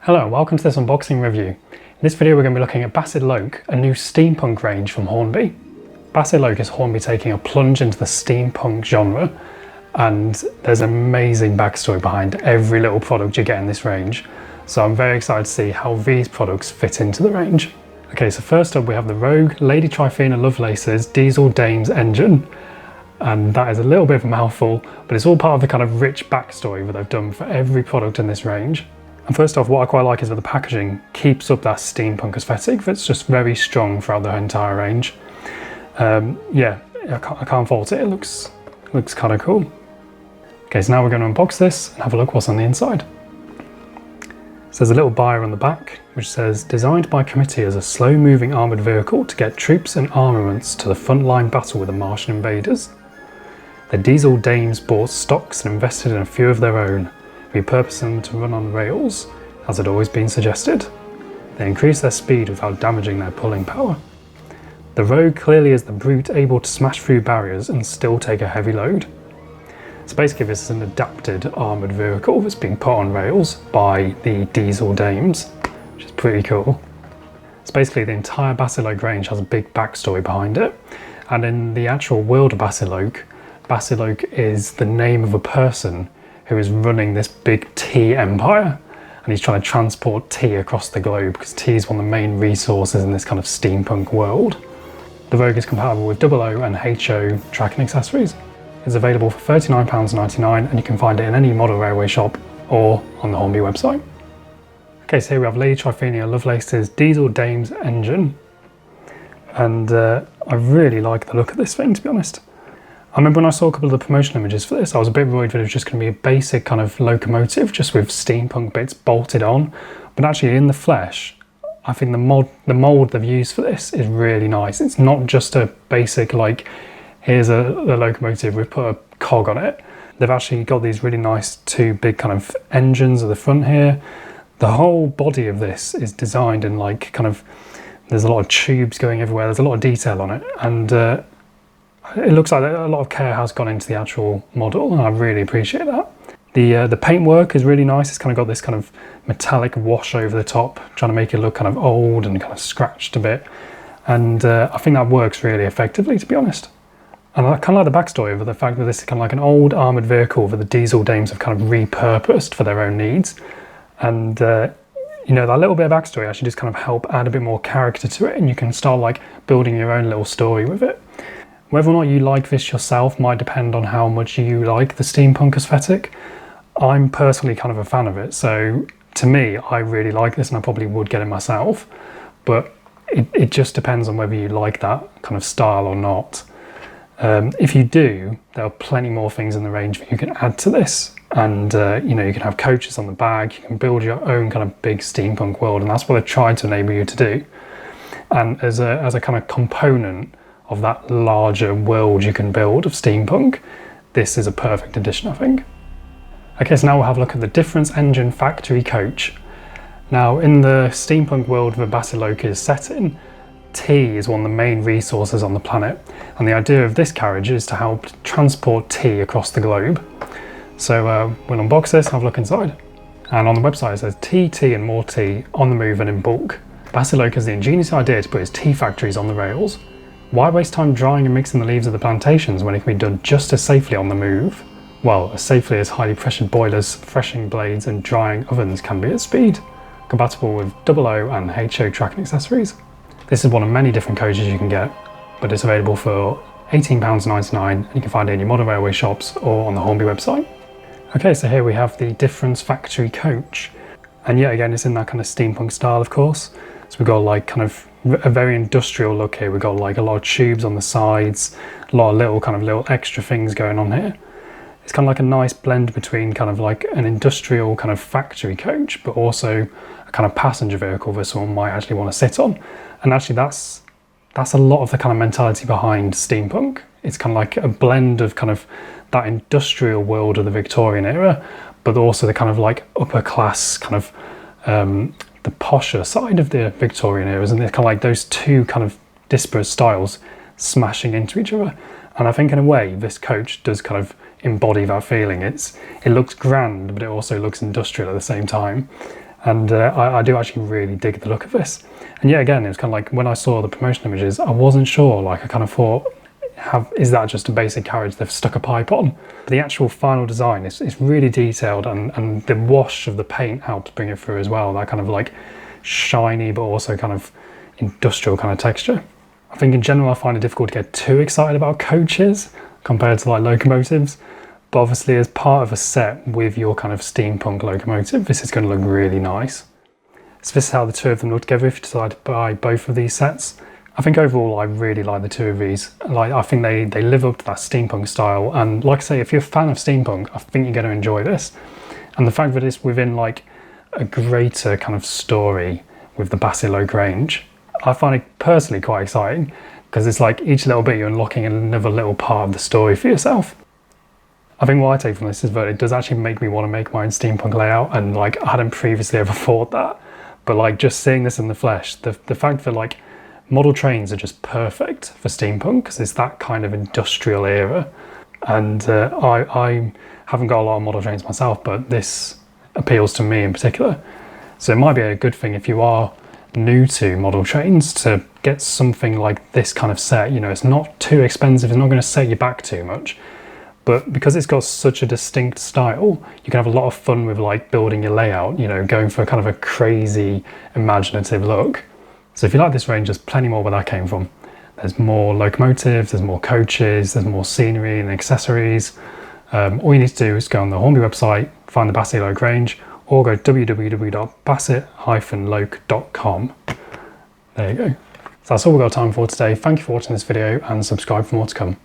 Hello, welcome to this unboxing review. In this video we're going to be looking at Bassett-Lowke, a new steampunk range from Hornby. Bassett-Lowke is Hornby taking a plunge into the steampunk genre, and there's an amazing backstory behind every little product you get in this range. So I'm very excited to see how these products fit into the range. Okay, so first up we have the Rogue Lady Triphenia Lovelace's Diesel Dames engine. And that is a little bit of a mouthful, but it's all part of the kind of rich backstory that they've done for every product in this range. And first off, what I quite like is that the packaging keeps up that steampunk aesthetic that's just very strong throughout the entire range. Yeah, I can't fault it. It looks kind of cool. Okay, so now we're going to unbox this and have a look what's on the inside. So there's a little bio on the back which says, designed by committee as a slow-moving armoured vehicle to get troops and armaments to the front-line battle with the Martian Invaders. The Diesel Dames bought stocks and invested in a few of their own, repurposing them to run on rails, as had always been suggested. They increase their speed without damaging their pulling power. The Rogue clearly is the brute able to smash through barriers and still take a heavy load. So basically this is an adapted armoured vehicle that's being put on rails by the Diesel Dames, which is pretty cool. So basically the entire Bassetloke range has a big backstory behind it, and in the actual world of Bassetloke, Bassetloke is the name of a person who is running this big tea empire, and he's trying to transport tea across the globe because tea is one of the main resources in this kind of steampunk world. The Rogue is compatible with OO and HO tracking accessories. It's available for £39.99 and you can find it in any model railway shop or on the Hornby website. Okay, so here we have Lady Triphenia Lovelace's Diesel Dames engine, and I really like the look of this thing, to be honest. I remember when I saw a couple of the promotional images for this, I was a bit worried that it was just going to be a basic kind of locomotive, just with steampunk bits bolted on. But actually in the flesh, I think the mould they've used for this is really nice. It's not just a basic, like, here's a locomotive, we've put a cog on it. They've actually got these really nice two big kind of engines at the front here. The whole body of this is designed in like kind of, there's a lot of tubes going everywhere, there's a lot of detail on it. And it looks like a lot of care has gone into the actual model, and I really appreciate that. The paintwork is really nice. It's kind of got this kind of metallic wash over the top, trying to make it look kind of old and kind of scratched a bit. And I think that works really effectively, to be honest. And I kind of like the backstory of the fact that this is kind of like an old armoured vehicle that the Diesel Dames have kind of repurposed for their own needs. And you know, that little bit of backstory actually just kind of help add a bit more character to it, and you can start like building your own little story with it. Whether or not you like this yourself might depend on how much you like the steampunk aesthetic. I'm personally kind of a fan of it, so to me, I really like this and I probably would get it myself, but it just depends on whether you like that kind of style or not. If you do, there are plenty more things in the range that you can add to this, and you know, you can have coaches on the back, you can build your own kind of big steampunk world, and that's what they've tried to enable you to do. And as a kind of component of that larger world you can build of steampunk, this is a perfect addition, I think. Okay, so now we'll have a look at the Difference Engine Factory Coach. Now, in the steampunk world that Bassetloke is set in, tea is one of the main resources on the planet, and the idea of this carriage is to help transport tea across the globe. So we'll unbox this and have a look inside. And on the website it says, tea and more tea, on the move and in bulk. Bassetloke has the ingenious idea to put its tea factories on the rails. Why waste time drying and mixing the leaves of the plantations when it can be done just as safely on the move? Well, as safely as highly pressured boilers, threshing blades and drying ovens can be at speed. Compatible with OO and HO tracking accessories. This is one of many different coaches you can get, but it's available for £18.99 and you can find it in your modern railway shops or on the Hornby website. Okay, so here we have the Difference Factory Coach. And yet again, it's in that kind of steampunk style, of course. So we've got like kind of a very industrial look here. We've got like a lot of tubes on the sides, a lot of little extra things going on here. It's kind of like a nice blend between kind of like an industrial kind of factory coach, but also a kind of passenger vehicle that someone might actually want to sit on. And actually that's a lot of the kind of mentality behind steampunk. It's kind of like a blend of kind of that industrial world of the Victorian era, but also the kind of like upper class kind of the posher side of the Victorian era, and they're kind of like those two kind of disparate styles smashing into each other. And I think in a way this coach does kind of embody that feeling. It looks grand, but it also looks industrial at the same time. And I do actually really dig the look of this. And yet again, it was kind of like when I saw the promotion images, I wasn't sure. Like I kind of thought, is that just a basic carriage they've stuck a pipe on? But the actual final design is really detailed, and the wash of the paint helps bring it through as well. That kind of like shiny, but also kind of industrial kind of texture. I think in general, I find it difficult to get too excited about coaches compared to like locomotives. But obviously as part of a set with your kind of steampunk locomotive, this is going to look really nice. So this is how the two of them look together if you decide to buy both of these sets. I think overall I really like the two of these. Like I think they live up to that steampunk style, and like I say, if you're a fan of steampunk, I think you're going to enjoy this. And the fact that it's within like a greater kind of story with the Bassetloke range, I find it personally quite exciting, because it's like each little bit you're unlocking another little part of the story for yourself. I think what I take from this is that it does actually make me want to make my own steampunk layout, and like I hadn't previously ever thought that, but like just seeing this in the flesh, the fact that like model trains are just perfect for steampunk because it's that kind of industrial era, and I haven't got a lot of model trains myself, but this appeals to me in particular. So it might be a good thing if you are new to model trains to get something like this kind of set. You know, it's not too expensive, it's not going to set you back too much. But because it's got such a distinct style, you can have a lot of fun with like building your layout, you know, going for kind of a crazy imaginative look. So if you like this range, there's plenty more where that came from. There's more locomotives, there's more coaches, there's more scenery and accessories. All you need to do is go on the Hornby website, find the Bassetloke range, or go www.Bassett-Lowke.com. There you go. So that's all we've got time for today. Thank you for watching this video, and subscribe for more to come.